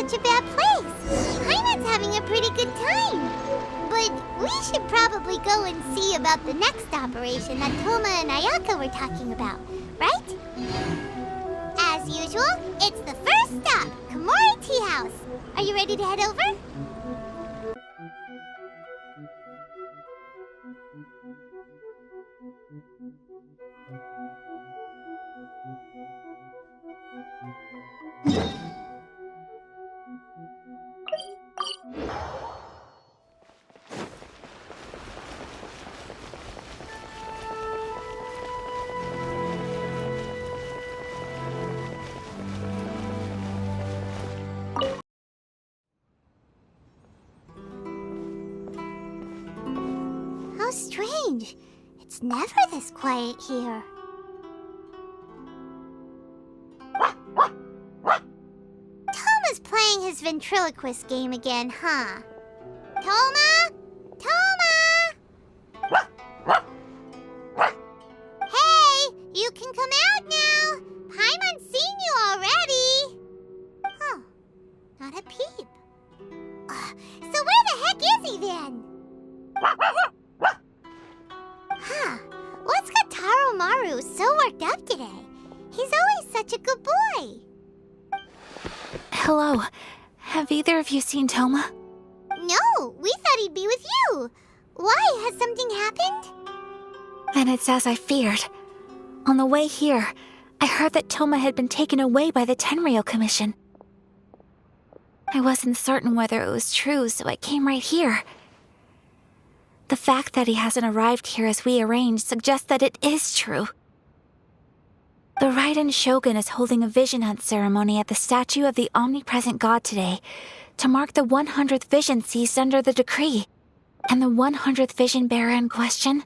such a bad place. Paimon's having a pretty good time. But we should probably go and see about the next operation that Toma and Ayaka were talking about, right? As usual, it's the first stop, Komori Tea House. Are you ready to head over? How strange. It's never this quiet here. Toma's playing his ventriloquist game again, huh? Toma? Toma! Hey, you can come out now. Paimon's seen you already. Huh, not a peep. So where the heck is he then? Huh, what's got Taro Maru so worked up today? He's always such a good boy. Hello. Have either of you seen Toma? No, we thought he'd be with you. Why? Has something happened? Then it's as I feared. On the way here, I heard that Toma had been taken away by the Tenryou Commission. I wasn't certain whether it was true, so I came right here. The fact that he hasn't arrived here as we arranged suggests that it is true. The Raiden Shogun is holding a vision hunt ceremony at the statue of the omnipresent god today to mark the 100th vision seized under the decree. And the 100th vision bearer in question,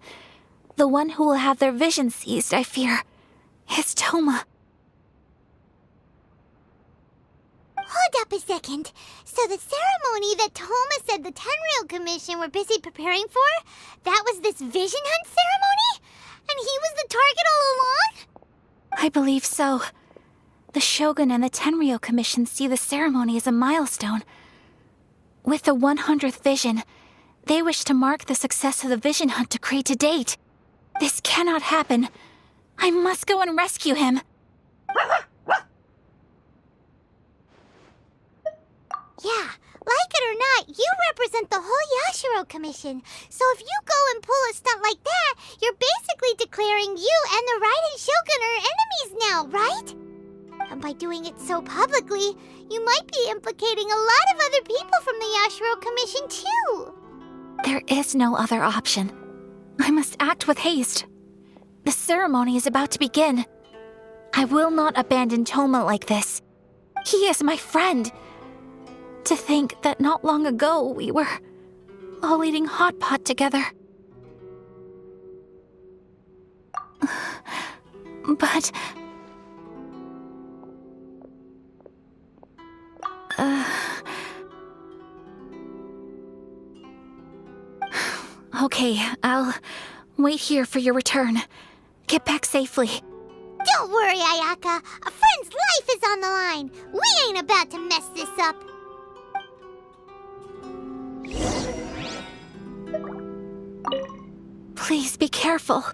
the one who will have their vision seized, I fear, is Toma. Hold up a second. So the ceremony that Toma said the Tenryou Commission were busy preparing for, that was this vision hunt ceremony? And he was the target all along? I believe so. The Shogun and the Tenryou Commission see the ceremony as a milestone. With the 100th vision, they wish to mark the success of the vision hunt decree to date. This cannot happen. I must go and rescue him. Yeah, like it or not, you represent the whole Yashiro Commission. So if you go and pull a stunt like that, you're basically declaring you and the Raiden Shogun are enemies now, right? And by doing it so publicly, you might be implicating a lot of other people from the Yashiro Commission too. There is no other option. I must act with haste. The ceremony is about to begin. I will not abandon Toma like this. He is my friend. To think that not long ago we were all eating hot pot together. But... Okay, I'll wait here for your return. Get back safely. Don't worry, Ayaka. A friend's life is on the line. We ain't about to mess this up. Please be careful.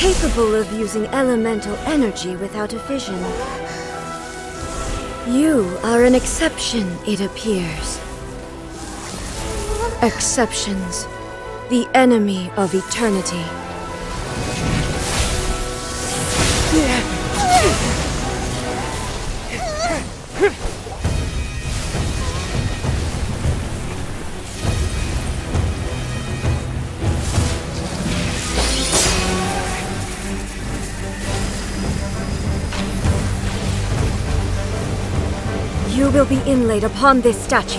capable of using elemental energy without a fission. You are an exception, it appears. Exceptions, the enemy of eternity. You will be inlaid upon this statue.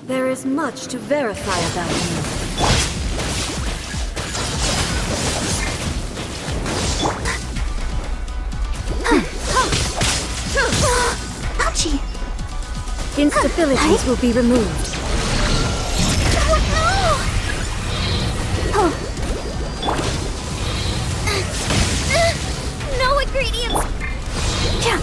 There is much to verify about you. Ouchie! Instabilities will be removed. No ingredients! Yeah.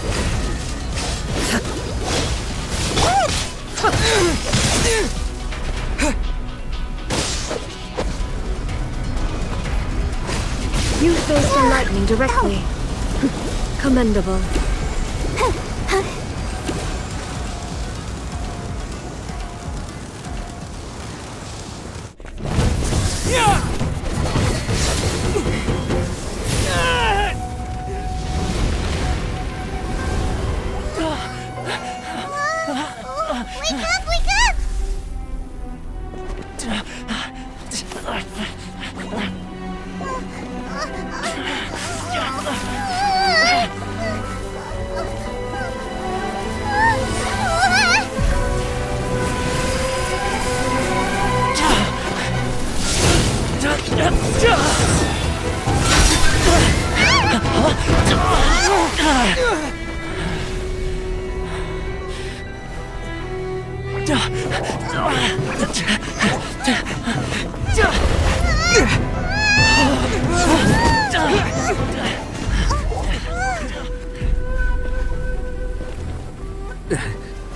You faced the lightning directly. Commendable. Wake up, wake up!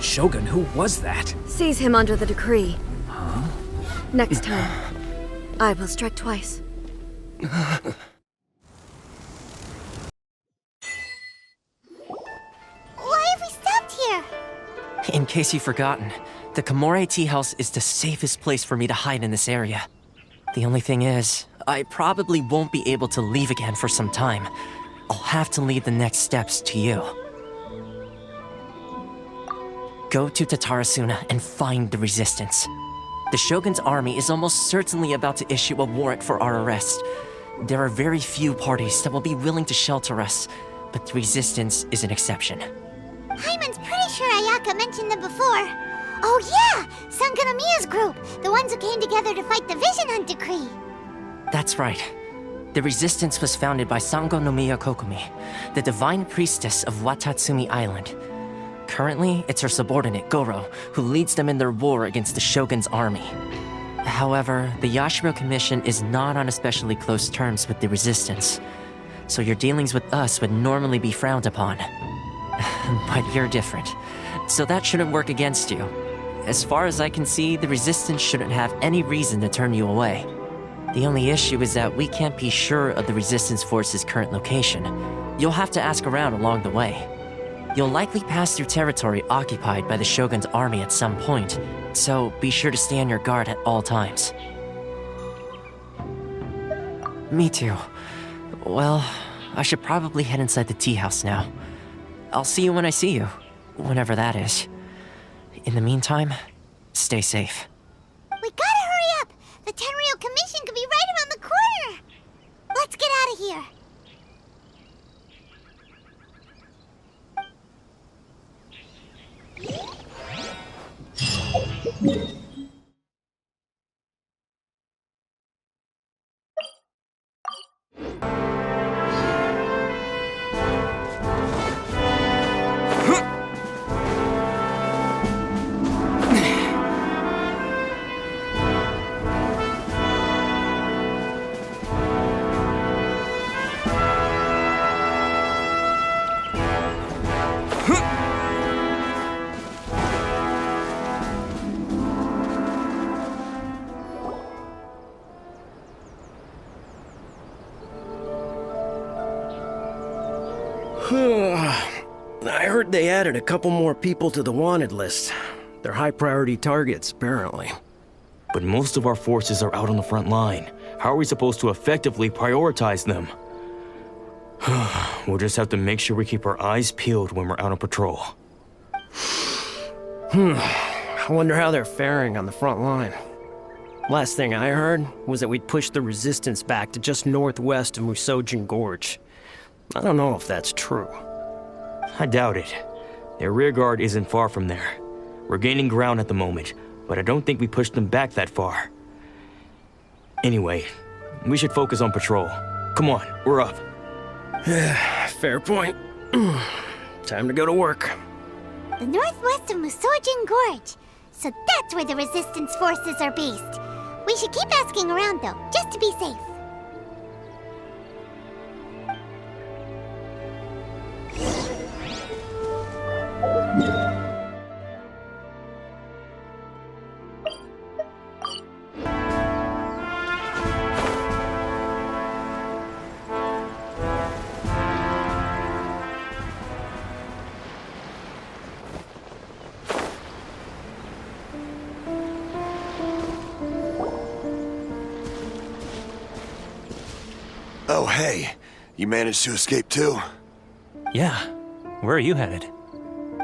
Shogun, who was that? Seize him under the decree. Next time, I will strike twice. Why have we stopped here? In case you've forgotten, the Komore Tea House is the safest place for me to hide in this area. The only thing is, I probably won't be able to leave again for some time. I'll have to leave the next steps to you. Go to Tatarasuna and find the Resistance. The Shogun's army is almost certainly about to issue a warrant for our arrest. There are very few parties that will be willing to shelter us, but the Resistance is an exception. Hyman's pretty sure Ayaka mentioned them before. Oh yeah! Sangonomiya's group! The ones who came together to fight the Vision Hunt Decree! That's right. The Resistance was founded by Sango no Miya Kokumi, the divine priestess of Watatsumi Island. Currently, it's her subordinate, Goro, who leads them in their war against the Shogun's army. However, the Yashiro Commission is not on especially close terms with the Resistance, so your dealings with us would normally be frowned upon. But you're different, so that shouldn't work against you. As far as I can see, the Resistance shouldn't have any reason to turn you away. The only issue is that we can't be sure of the Resistance Force's current location. You'll have to ask around along the way. You'll likely pass through territory occupied by the Shogun's army at some point, so be sure to stay on your guard at all times. Me too. Well, I should probably head inside the tea house now. I'll see you when I see you, whenever that is. In the meantime, stay safe. We gotta hurry up! The Tenryou Commission could be right around the corner! Let's get out of here! heard they added a couple more people to the wanted list. They're high-priority targets, apparently. But most of our forces are out on the front line. How are we supposed to effectively prioritize them? We'll just have to make sure we keep our eyes peeled when we're out on patrol. I wonder how they're faring on the front line. Last thing I heard was that we'd pushed the resistance back to just northwest of Musojin Gorge. I don't know if that's true. I doubt it. Their rearguard isn't far from there. We're gaining ground at the moment, but I don't think we pushed them back that far. Anyway, we should focus on patrol. Come on, we're up. Fair point. Time to go to work. The northwest of Musojin Gorge. So that's where the resistance forces are based. We should keep asking around though, just to be safe. Oh, hey. You managed to escape too? Yeah. Where are you headed?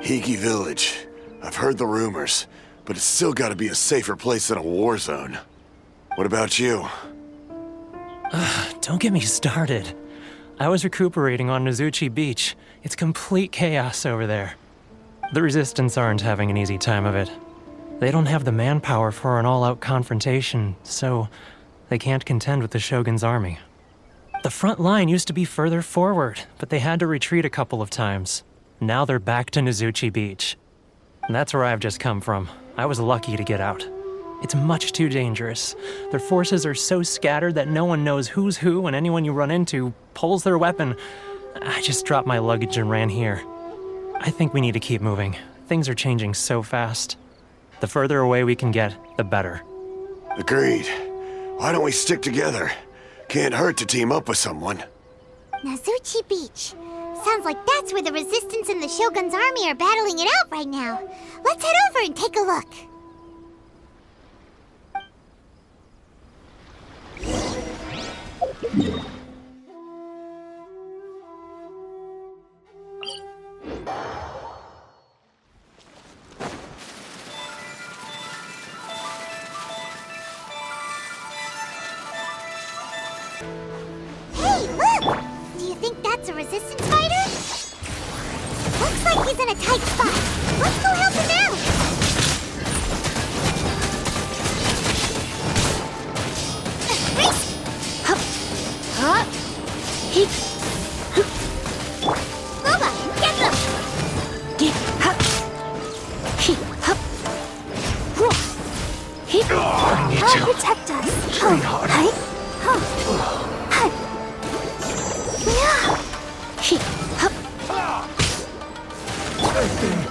Hiki Village. I've heard the rumors, but it's still gotta be a safer place than a war zone. What about you? Don't get me started. I was recuperating on Nozuchi Beach. It's complete chaos over there. The Resistance aren't having an easy time of it. They don't have the manpower for an all-out confrontation, so they can't contend with the Shogun's army. The front line used to be further forward, but they had to retreat a couple of times. Now they're back to Nozuchi Beach. And that's where I've just come from. I was lucky to get out. It's much too dangerous. Their forces are so scattered that no one knows who's who, and anyone you run into pulls their weapon. I just dropped my luggage and ran here. I think we need to keep moving. Things are changing so fast. The further away we can get, the better. Agreed. Why don't we stick together? Can't hurt to team up with someone. Nozuchi Beach. Sounds like that's where the Resistance and the Shogun's army are battling it out right now. Let's head over and take a look. Hey, look! Do you think that's a Resistance fighter? Looks like he's in a tight spot. Let's go help him out! Race! Hup! Hup! He! Loba, get them! Get hup! He! Hup! He! Help protect us! Train hard. He! Hup! I've been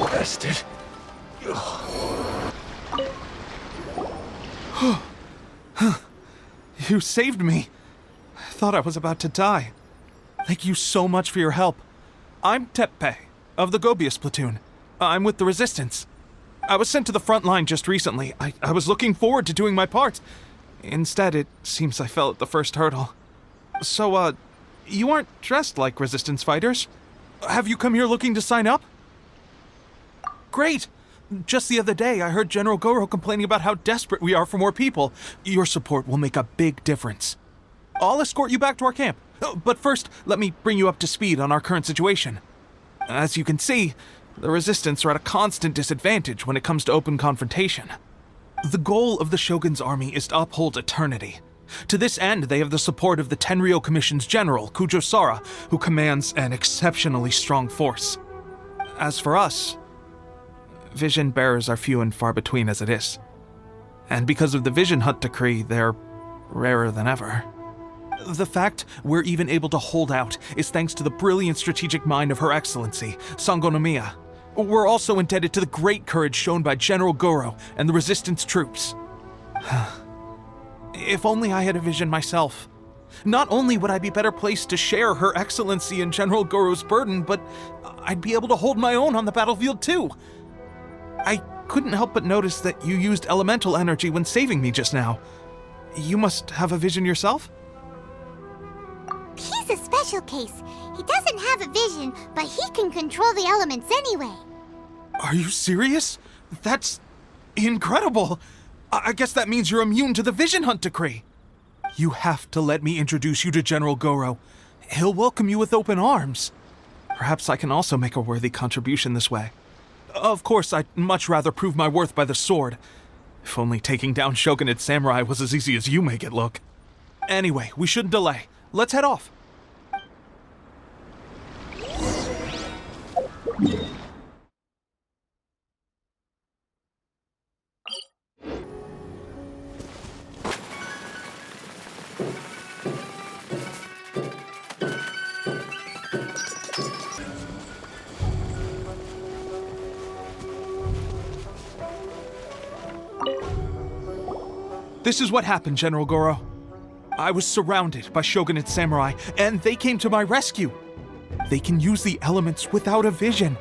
arrested. You saved me. I thought I was about to die. Thank you so much for your help. I'm Teppei, of the Gobius platoon. I'm with the Resistance. I was sent to the front line just recently. I was looking forward to doing my part. Instead, it seems I fell at the first hurdle. So, you aren't dressed like Resistance fighters? Have you come here looking to sign up? Great! Just the other day, I heard General Goro complaining about how desperate we are for more people. Your support will make a big difference. I'll escort you back to our camp. But first, let me bring you up to speed on our current situation. As you can see, the Resistance are at a constant disadvantage when it comes to open confrontation. The goal of the Shogun's army is to uphold eternity. To this end, they have the support of the Tenryou Commission's general, Kujo Sara, who commands an exceptionally strong force. As for us, vision bearers are few and far between as it is. And because of the Vision Hut decree, they're rarer than ever. The fact we're even able to hold out is thanks to the brilliant strategic mind of Her Excellency, Sango Nomiya. We're also indebted to the great courage shown by General Goro and the Resistance troops. If only I had a vision myself. Not only would I be better placed to share Her Excellency and General Goro's burden, but I'd be able to hold my own on the battlefield too. I couldn't help but notice that you used elemental energy when saving me just now. You must have a vision yourself? He's a special case. He doesn't have a vision, but he can control the elements anyway. Are you serious? That's incredible. I guess that means you're immune to the Vision Hunt decree. You have to let me introduce you to General Goro. He'll welcome you with open arms. Perhaps I can also make a worthy contribution this way. Of course, I'd much rather prove my worth by the sword. If only taking down Shogunate Samurai was as easy as you make it look. Anyway, we shouldn't delay. Let's head off. This is what happened, General Goro. I was surrounded by Shogunate Samurai, and they came to my rescue. They can use the elements without a vision.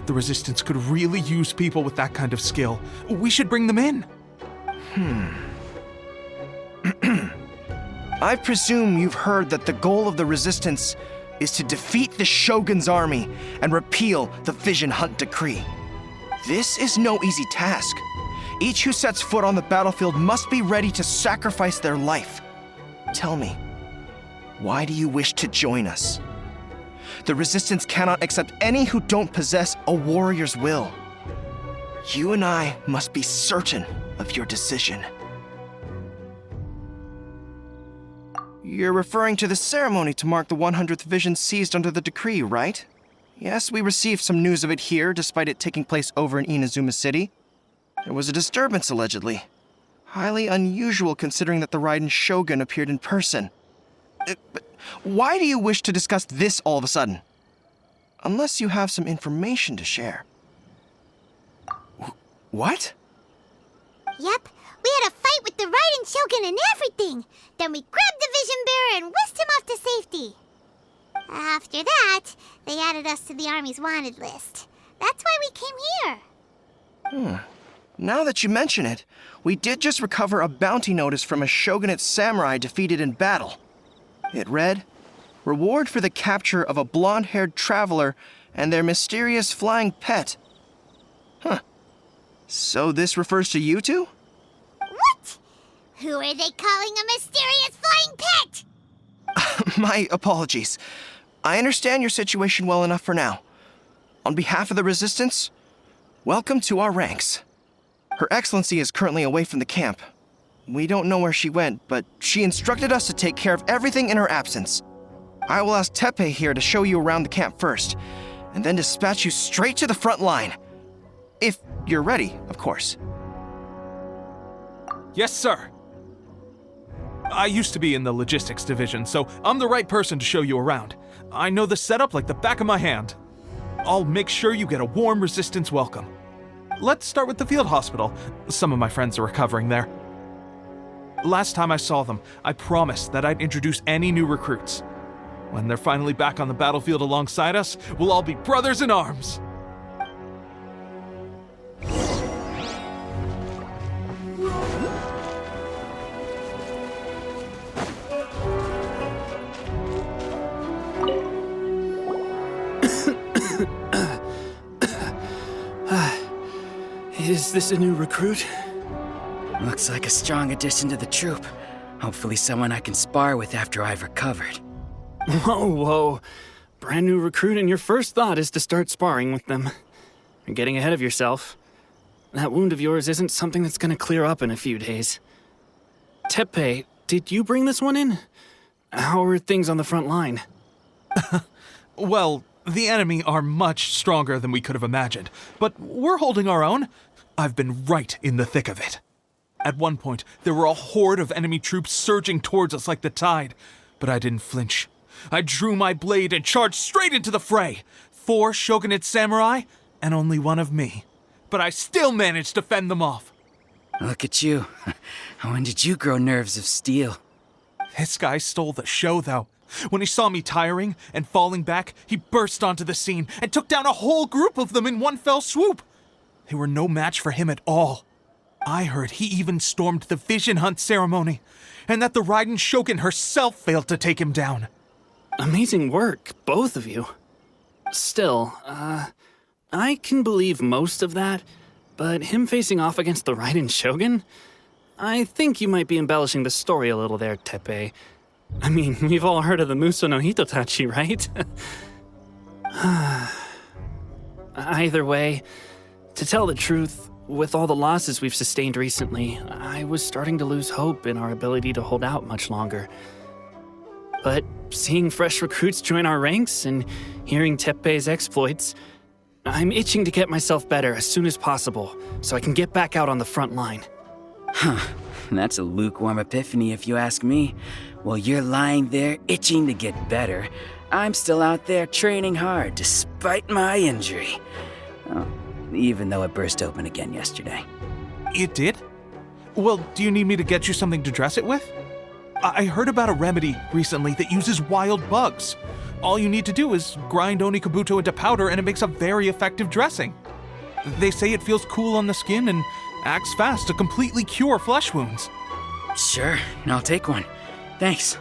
The Resistance could really use people with that kind of skill. We should bring them in. I presume you've heard that the goal of the Resistance is to defeat the Shogun's army and repeal the Vision Hunt decree. This is no easy task. Each who sets foot on the battlefield must be ready to sacrifice their life. Tell me, why do you wish to join us? The Resistance cannot accept any who don't possess a warrior's will. You and I must be certain of your decision. You're referring to the ceremony to mark the 100th vision seized under the decree, right? Yes, we received some news of it here, despite it taking place over in Inazuma City. There was a disturbance, allegedly. Highly unusual considering that the Raiden Shogun appeared in person. But why do you wish to discuss this all of a sudden? Unless you have some information to share. What? Yep, we had a fight with the Raiden Shogun and everything. Then we grabbed the Vision Bearer and whisked him off to safety. After that, they added us to the Army's wanted list. That's why we came here. Now that you mention it, we did just recover a bounty notice from a Shogunate samurai defeated in battle. It read, "Reward for the capture of a blonde-haired traveler and their mysterious flying pet." So this refers to you two? What? Who are they calling a mysterious flying pet? My apologies. I understand your situation well enough for now. On behalf of the Resistance, welcome to our ranks. Her Excellency is currently away from the camp. We don't know where she went, but she instructed us to take care of everything in her absence. I will ask Teppei here to show you around the camp first, and then dispatch you straight to the front line. If you're ready, of course. Yes, sir. I used to be in the logistics division, so I'm the right person to show you around. I know the setup like the back of my hand. I'll make sure you get a warm Resistance welcome. Let's start with the field hospital. Some of my friends are recovering there. Last time I saw them, I promised that I'd introduce any new recruits. When they're finally back on the battlefield alongside us, we'll all be brothers in arms. Is this a new recruit? Looks like a strong addition to the troop. Hopefully someone I can spar with after I've recovered. Whoa. Brand new recruit and your first thought is to start sparring with them. You're getting ahead of yourself. That wound of yours isn't something that's gonna clear up in a few days. Teppei, did you bring this one in? How are things on the front line? Well, the enemy are much stronger than we could have imagined, but we're holding our own. I've been right in the thick of it. At one point, there were a horde of enemy troops surging towards us like the tide, but I didn't flinch. I drew my blade and charged straight into the fray. 4 Shogunate samurai, and only 1 of me. But I still managed to fend them off. Look at you. When did you grow nerves of steel? This guy stole the show, though. When he saw me tiring and falling back, he burst onto the scene and took down a whole group of them in one fell swoop. They were no match for him at all. I heard he even stormed the Vision Hunt ceremony, and that the Raiden Shogun herself failed to take him down. Amazing work, both of you. Still, I can believe most of that, but him facing off against the Raiden Shogun? I think you might be embellishing the story a little there, Teppei. I mean, we've all heard of the Muso no Hitotachi, right? Either way, to tell the truth, with all the losses we've sustained recently, I was starting to lose hope in our ability to hold out much longer. But seeing fresh recruits join our ranks and hearing Teppei's exploits, I'm itching to get myself better as soon as possible so I can get back out on the front line. Huh. That's a lukewarm epiphany if you ask me. While you're lying there itching to get better, I'm still out there training hard despite my injury. Oh, even though it burst open again yesterday. It did? Well, do you need me to get you something to dress it with? I heard about a remedy recently that uses wild bugs. All you need to do is grind Onikabuto into powder and it makes a very effective dressing. They say it feels cool on the skin and acts fast to completely cure flesh wounds. Sure, I'll take one. Thanks.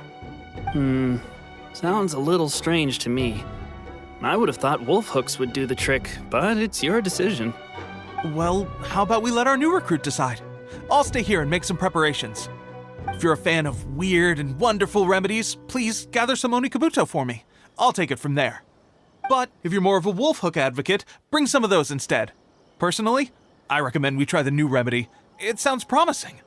Sounds a little strange to me. I would have thought wolf hooks would do the trick, but it's your decision. Well, how about we let our new recruit decide? I'll stay here and make some preparations. If you're a fan of weird and wonderful remedies, please gather some Onikabuto for me. I'll take it from there. But if you're more of a wolf hook advocate, bring some of those instead. Personally, I recommend we try the new remedy. It sounds promising.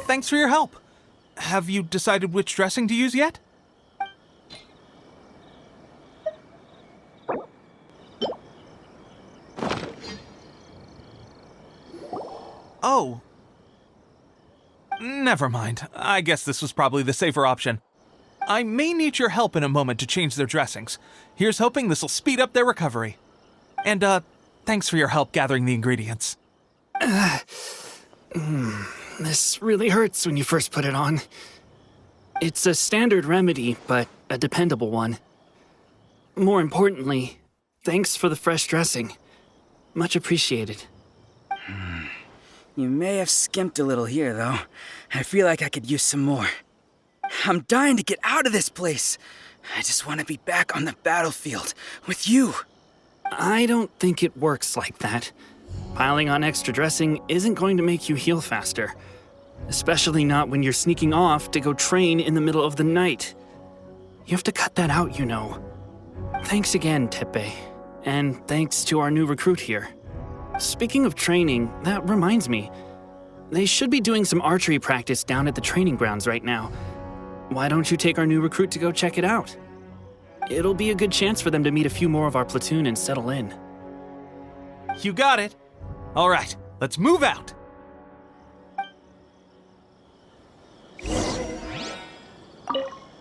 Thanks for your help. Have you decided which dressing to use yet? Oh. Never mind. I guess this was probably the safer option. I may need your help in a moment to change their dressings. Here's hoping this'll speed up their recovery. And, thanks for your help gathering the ingredients. This really hurts when you first put it on. It's a standard remedy, but a dependable one. More importantly, thanks for the fresh dressing. Much appreciated. You may have skimped a little here, though. I feel like I could use some more. I'm dying to get out of this place. I just want to be back on the battlefield with you. I don't think it works like that. Piling on extra dressing isn't going to make you heal faster. Especially not when you're sneaking off to go train in the middle of the night. You have to cut that out, you know. Thanks again, Teppei. And thanks to our new recruit here. Speaking of training, that reminds me. They should be doing some archery practice down at the training grounds right now. Why don't you take our new recruit to go check it out? It'll be a good chance for them to meet a few more of our platoon and settle in. You got it. All right, let's move out.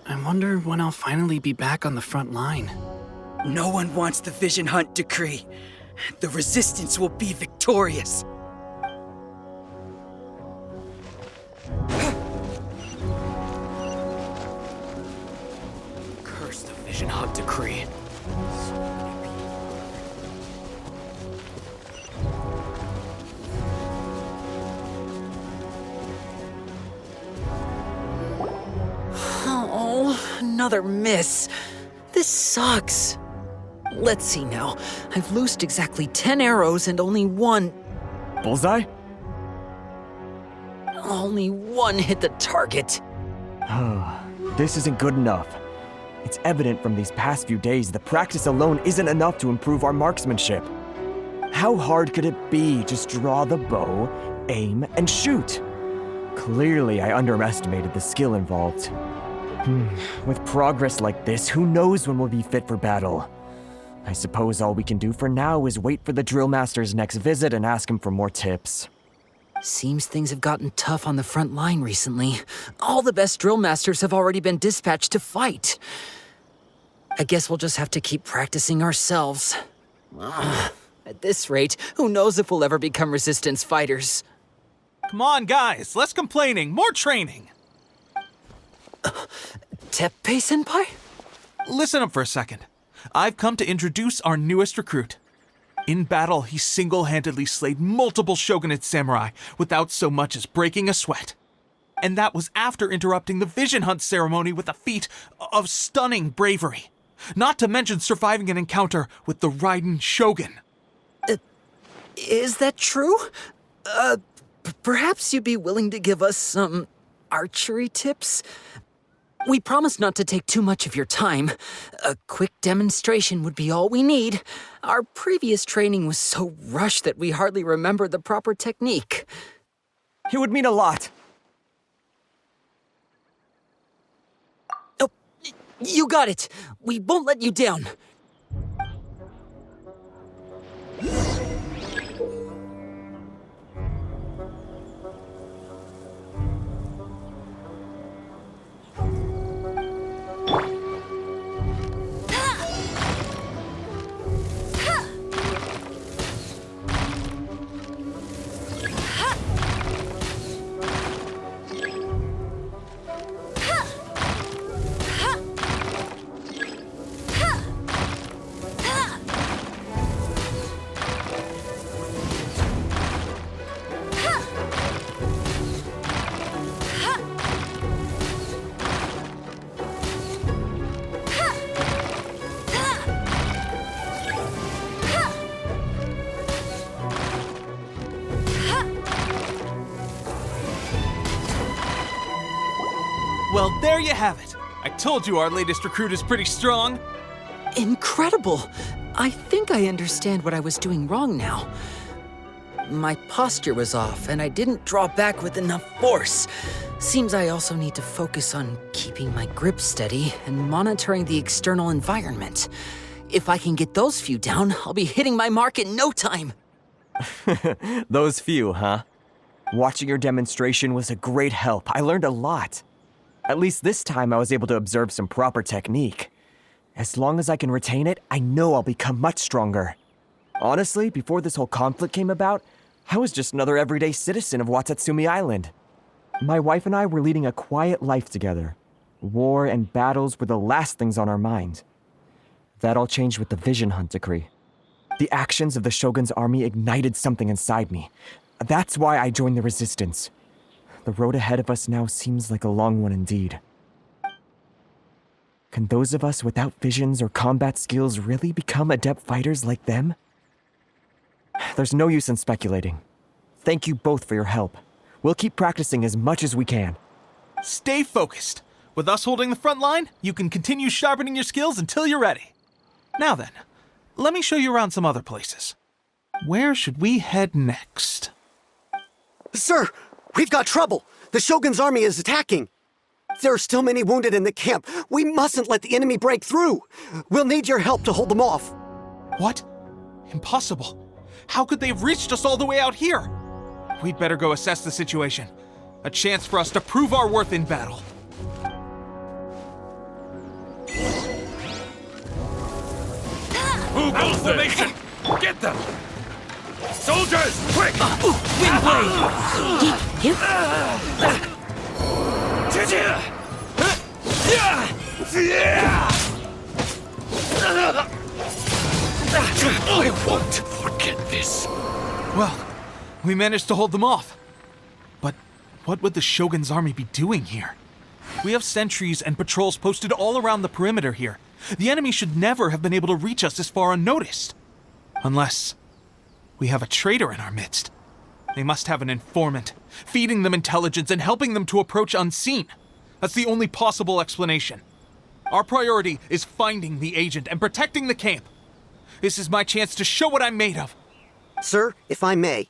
I wonder when I'll finally be back on the front line. No one wants the Vision Hunt decree. The Resistance will be victorious. Curse the Vision Hunt decree. Oh, another miss. This sucks. Let's see now. I've loosed exactly 10 arrows and only one Bullseye? hit the target. This isn't good enough. It's evident from these past few days that practice alone isn't enough to improve our marksmanship. How hard could it be? Just draw the bow, aim, and shoot. Clearly, I underestimated the skill involved. With progress like this, who knows when we'll be fit for battle? I suppose all we can do for now is wait for the drill master's next visit and ask him for more tips. Seems things have gotten tough on the front line recently. All the best drill masters have already been dispatched to fight. I guess we'll just have to keep practicing ourselves. At this rate, who knows if we'll ever become resistance fighters? Come on, guys, less complaining, more training. Teppei-senpai? Listen up for a second. I've come to introduce our newest recruit. In battle, he single-handedly slayed multiple shogunate samurai without so much as breaking a sweat. And that was after interrupting the vision hunt ceremony with a feat of stunning bravery. Not to mention surviving an encounter with the Raiden Shogun. Is that true? Perhaps you'd be willing to give us some archery tips? We promise not to take too much of your time. A quick demonstration would be all we need. Our previous training was so rushed that we hardly remember the proper technique. It would mean a lot. Oh, you got it. We won't let you down. Well, there you have it. I told you our latest recruit is pretty strong. Incredible! I think I understand what I was doing wrong now. My posture was off, and I didn't draw back with enough force. Seems I also need to focus on keeping my grip steady and monitoring the external environment. If I can get those few down, I'll be hitting my mark in no time. Those few, huh? Watching your demonstration was a great help. I learned a lot. At least this time I was able to observe some proper technique. As long as I can retain it, I know I'll become much stronger. Honestly, before this whole conflict came about, I was just another everyday citizen of Watatsumi Island. My wife and I were leading a quiet life together. War and battles were the last things on our mind. That all changed with the Vision Hunt decree. The actions of the Shogun's army ignited something inside me. That's why I joined the resistance. The road ahead of us now seems like a long one indeed. Can those of us without visions or combat skills really become adept fighters like them? There's no use in speculating. Thank you both for your help. We'll keep practicing as much as we can. Stay focused. With us holding the front line, you can continue sharpening your skills until you're ready. Now then, let me show you around some other places. Where should we head next? Sir, we've got trouble. The Shogun's army is attacking. There are still many wounded in the camp. We mustn't let the enemy break through. We'll need your help to hold them off. What? Impossible. How could they have reached us all the way out here? We'd better go assess the situation. A chance for us to prove our worth in battle. Who goes formation? Get them! Soldiers, quick! Wind blade! I won't forget this. Well, we managed to hold them off. But what would the Shogun's army be doing here? We have sentries and patrols posted all around the perimeter here. The enemy should never have been able to reach us this far unnoticed. Unless we have a traitor in our midst. They must have an informant, feeding them intelligence and helping them to approach unseen. That's the only possible explanation. Our priority is finding the agent and protecting the camp. This is my chance to show what I'm made of. Sir, if I may.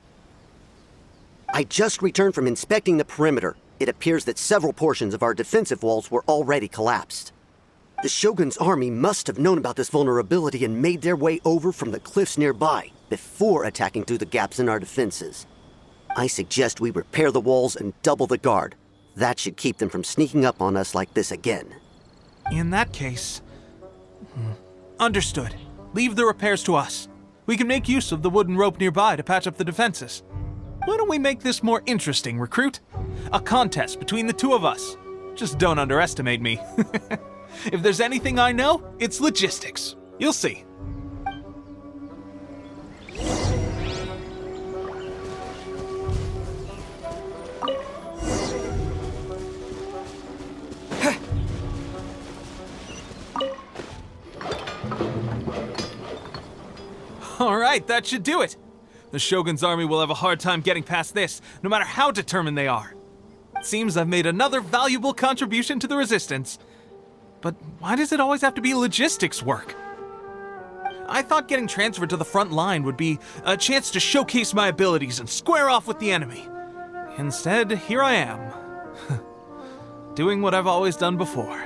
I just returned from inspecting the perimeter. It appears that several portions of our defensive walls were already collapsed. The Shogun's army must have known about this vulnerability and made their way over from the cliffs nearby before attacking through the gaps in our defenses. I suggest we repair the walls and double the guard. That should keep them from sneaking up on us like this again. In that case... Understood. Leave the repairs to us. We can make use of the wooden rope nearby to patch up the defenses. Why don't we make this more interesting, recruit? A contest between the two of us. Just don't underestimate me. If there's anything I know, it's logistics. You'll see. Alright, that should do it. The Shogun's army will have a hard time getting past this, no matter how determined they are. It seems I've made another valuable contribution to the Resistance. But why does it always have to be logistics work? I thought getting transferred to the front line would be a chance to showcase my abilities and square off with the enemy. Instead, here I am. Doing what I've always done before.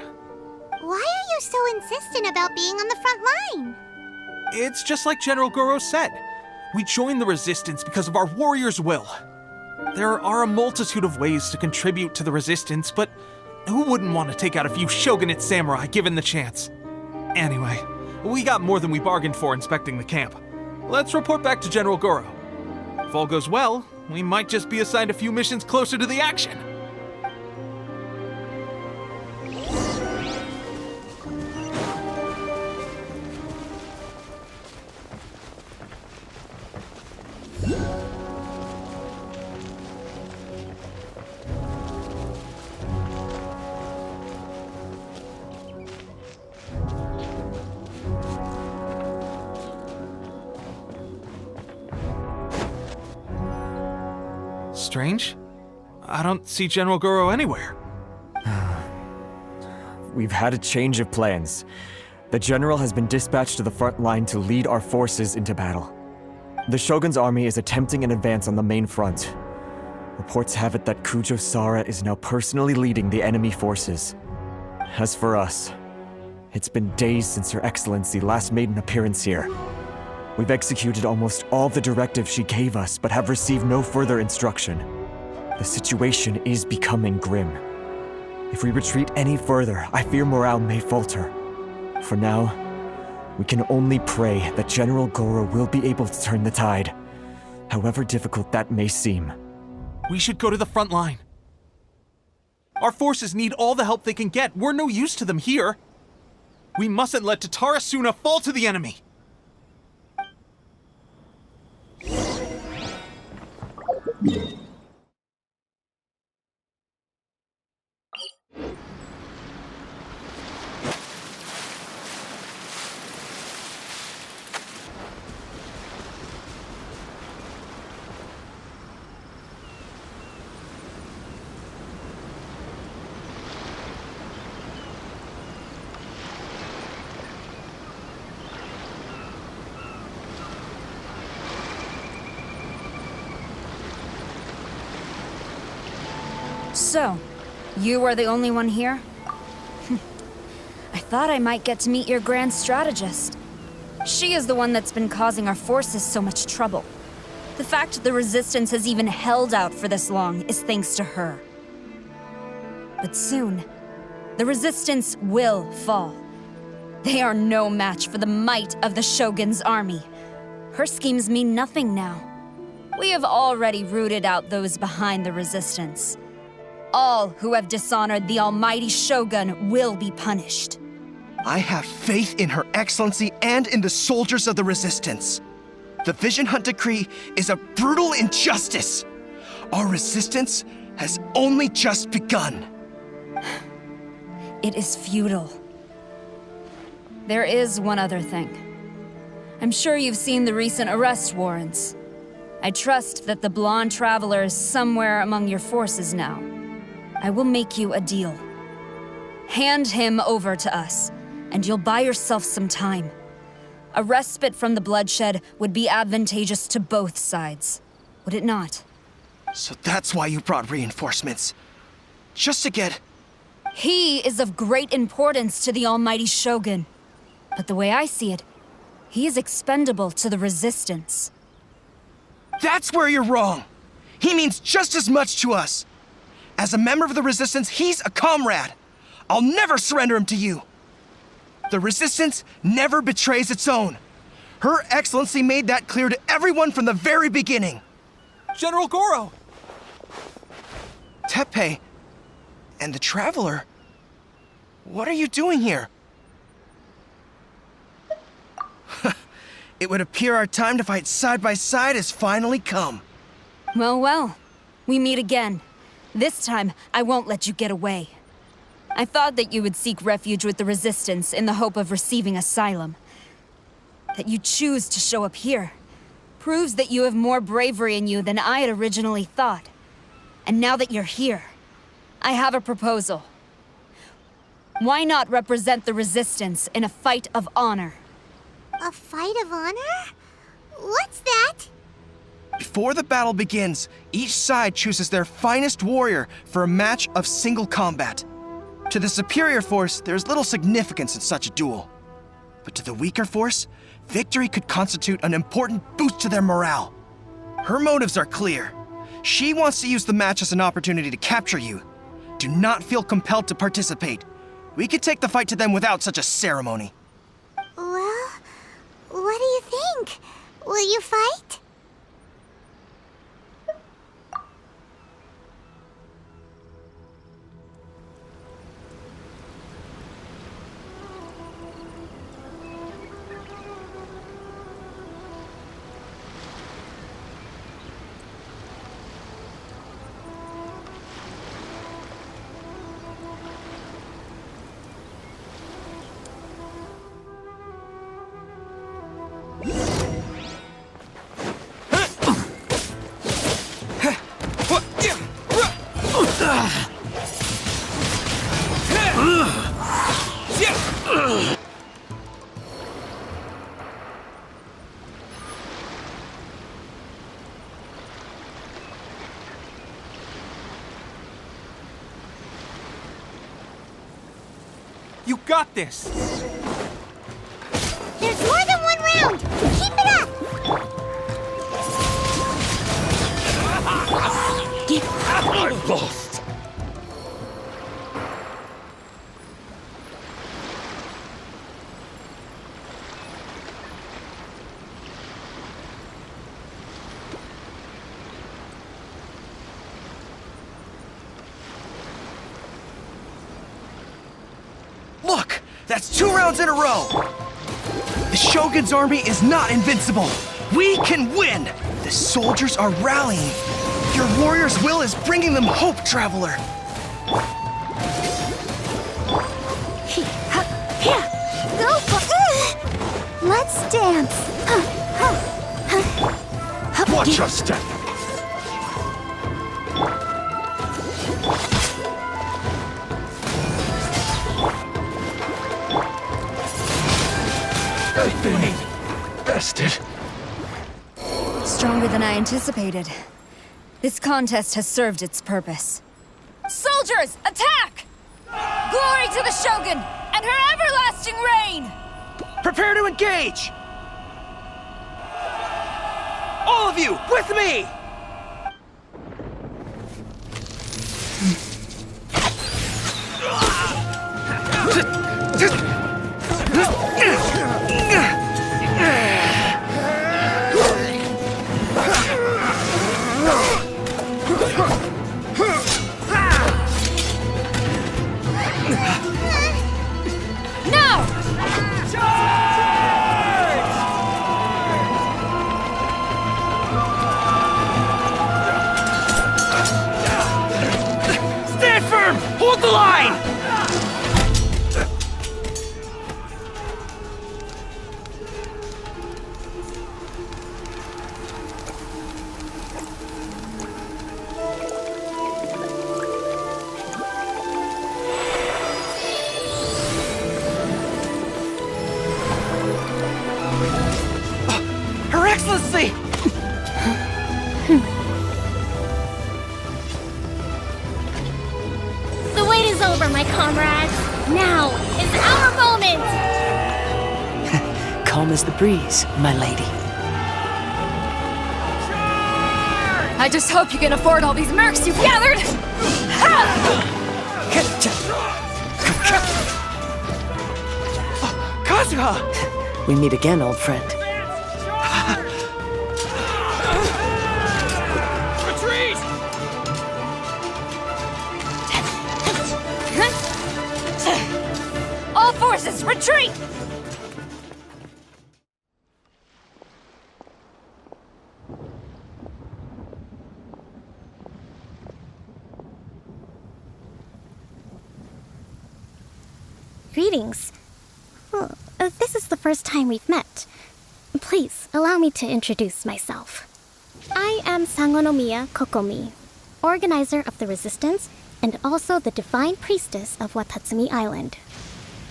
Why are you so insistent about being on the front line? It's just like General Goro said. We joined the Resistance because of our warrior's will. There are a multitude of ways to contribute to the Resistance, but who wouldn't want to take out a few shogunate samurai given the chance? Anyway, we got more than we bargained for inspecting the camp. Let's report back to General Goro. If all goes well, we might just be assigned a few missions closer to the action. Strange. I don't see General Goro anywhere. We've had a change of plans. The general has been dispatched to the front line to lead our forces into battle. The Shogun's army is attempting an advance on the main front. Reports have it that Kujo Sara is now personally leading the enemy forces. As for us, it's been days since Her Excellency last made an appearance here. We've executed almost all the directives she gave us, but have received no further instruction. The situation is becoming grim. If we retreat any further, I fear morale may falter. For now, we can only pray that General Goro will be able to turn the tide, however difficult that may seem. We should go to the front line. Our forces need all the help they can get. We're no use to them here. We mustn't let Tatara Suna fall to the enemy. So, you are the only one here? I thought I might get to meet your grand strategist. She is the one that's been causing our forces so much trouble. The fact the Resistance has even held out for this long is thanks to her. But soon, the Resistance will fall. They are no match for the might of the Shogun's army. Her schemes mean nothing now. We have already rooted out those behind the Resistance. All who have dishonored the almighty Shogun will be punished. I have faith in Her Excellency and in the soldiers of the Resistance. The Vision Hunt Decree is a brutal injustice. Our resistance has only just begun. It is futile. There is one other thing. I'm sure you've seen the recent arrest warrants. I trust that the blonde traveler is somewhere among your forces now. I will make you a deal. Hand him over to us, and you'll buy yourself some time. A respite from the bloodshed would be advantageous to both sides, would it not? So that's why you brought reinforcements. Just to get... He is of great importance to the almighty Shogun. But the way I see it, he is expendable to the Resistance. That's where you're wrong. He means just as much to us. As a member of the Resistance, he's a comrade. I'll never surrender him to you. The Resistance never betrays its own. Her Excellency made that clear to everyone from the very beginning. General Goro! Teppei and the Traveler. What are you doing here? It would appear our time to fight side by side has finally come. Well, well. We meet again. This time, I won't let you get away. I thought that you would seek refuge with the Resistance in the hope of receiving asylum. That you choose to show up here proves that you have more bravery in you than I had originally thought. And now that you're here, I have a proposal. Why not represent the Resistance in a fight of honor? A fight of honor? What's that? Before the battle begins, each side chooses their finest warrior for a match of single combat. To the superior force, there's little significance in such a duel. But to the weaker force, victory could constitute an important boost to their morale. Her motives are clear. She wants to use the match as an opportunity to capture you. Do not feel compelled to participate. We could take the fight to them without such a ceremony. Well, what do you think? Will you fight? You got this! There's more than one round! Keep it up! I've lost! Look! That's 2 rounds in a row! The Shogun's army is not invincible! We can win! The soldiers are rallying! Your warrior's will is bringing them hope, Traveler! Go for... Let's dance! Watch your step! I've been bested. Stronger than I anticipated. This contest has served its purpose. Soldiers, attack! Glory to the Shogun and her everlasting reign! Prepare to engage! All of you, with me! Stand firm! Hold the line! Her Excellency! The wait is over, my comrades. Now is our moment! Calm as the breeze, my lady. I just hope you can afford all these mercs you've gathered! Kazuha! We meet again, old friend. forces, retreat! Greetings. Well, this is the first time we've met. Please, allow me to introduce myself. I am Sangonomiya Kokomi, organizer of the Resistance and also the Divine Priestess of Watatsumi Island.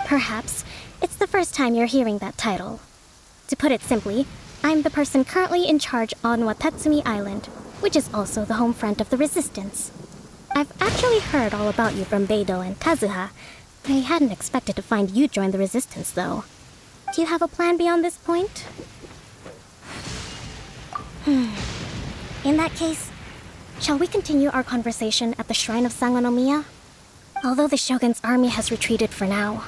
Perhaps it's the first time you're hearing that title. To put it simply, I'm the person currently in charge on Watatsumi Island, which is also the home front of the Resistance. I've actually heard all about you from Beidou and Kazuha. I hadn't expected to find you join the Resistance, though. Do you have a plan beyond this point? In that case, shall we continue our conversation at the Shrine of Sangonomiya? Although the Shogun's army has retreated for now,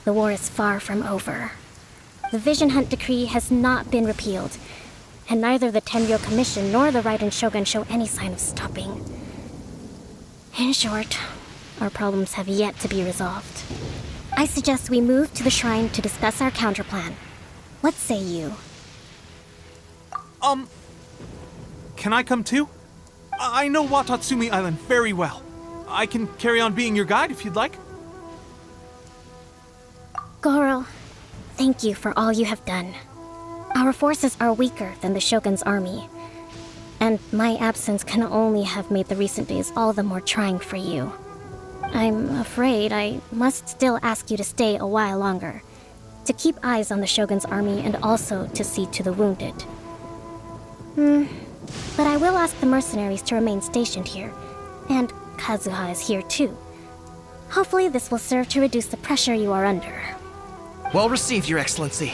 the war is far from over. The Vision Hunt Decree has not been repealed, and neither the Tenryou Commission nor the Raiden Shogun show any sign of stopping. In short, our problems have yet to be resolved. I suggest we move to the shrine to discuss our counterplan. What say you? Can I come too? I know Watatsumi Island very well. I can carry on being your guide if you'd like. Goro, thank you for all you have done. Our forces are weaker than the Shogun's army, and my absence can only have made the recent days all the more trying for you. I'm afraid I must still ask you to stay a while longer, to keep eyes on the Shogun's army and also to see to the wounded. But I will ask the mercenaries to remain stationed here, and Kazuha is here too. Hopefully this will serve to reduce the pressure you are under. Well received, Your Excellency.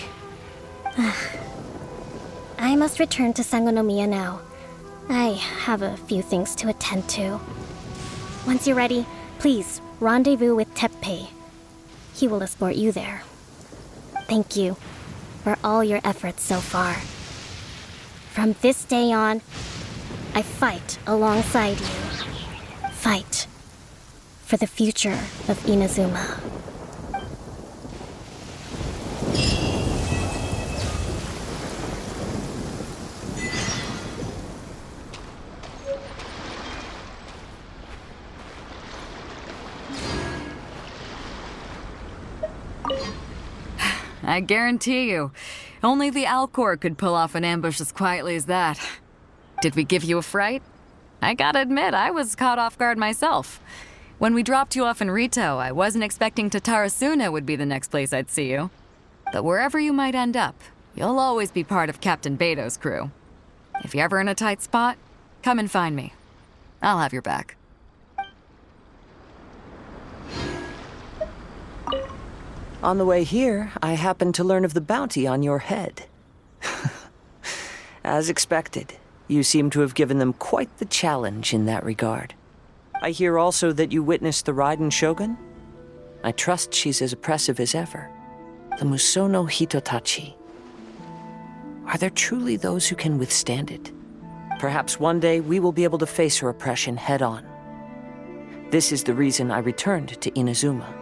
I must return to Sangonomiya now. I have a few things to attend to. Once you're ready, please rendezvous with Teppei. He will escort you there. Thank you for all your efforts so far. From this day on, I fight alongside you. Fight for the future of Inazuma. I guarantee you, only the Alcor could pull off an ambush as quietly as that. Did we give you a fright? I gotta admit, I was caught off guard myself. When we dropped you off in Rito, I wasn't expecting Tatarasuna would be the next place I'd see you. But wherever you might end up, you'll always be part of Captain Beidou's crew. If you're ever in a tight spot, come and find me. I'll have your back. On the way here, I happened to learn of the bounty on your head. As expected, you seem to have given them quite the challenge in that regard. I hear also that you witnessed the Raiden Shogun? I trust she's as oppressive as ever. The Musono Hitotachi. Are there truly those who can withstand it? Perhaps one day we will be able to face her oppression head-on. This is the reason I returned to Inazuma.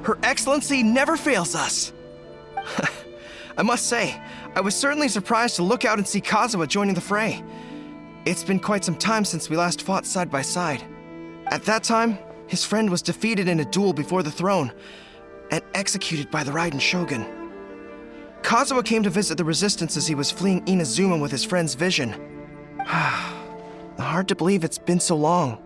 Her Excellency never fails us. I must say, I was certainly surprised to look out and see Kazuha joining the fray. It's been quite some time since we last fought side by side. At that time, his friend was defeated in a duel before the throne and executed by the Raiden Shogun. Kazuha came to visit the Resistance as he was fleeing Inazuma with his friend's vision. Hard to believe it's been so long.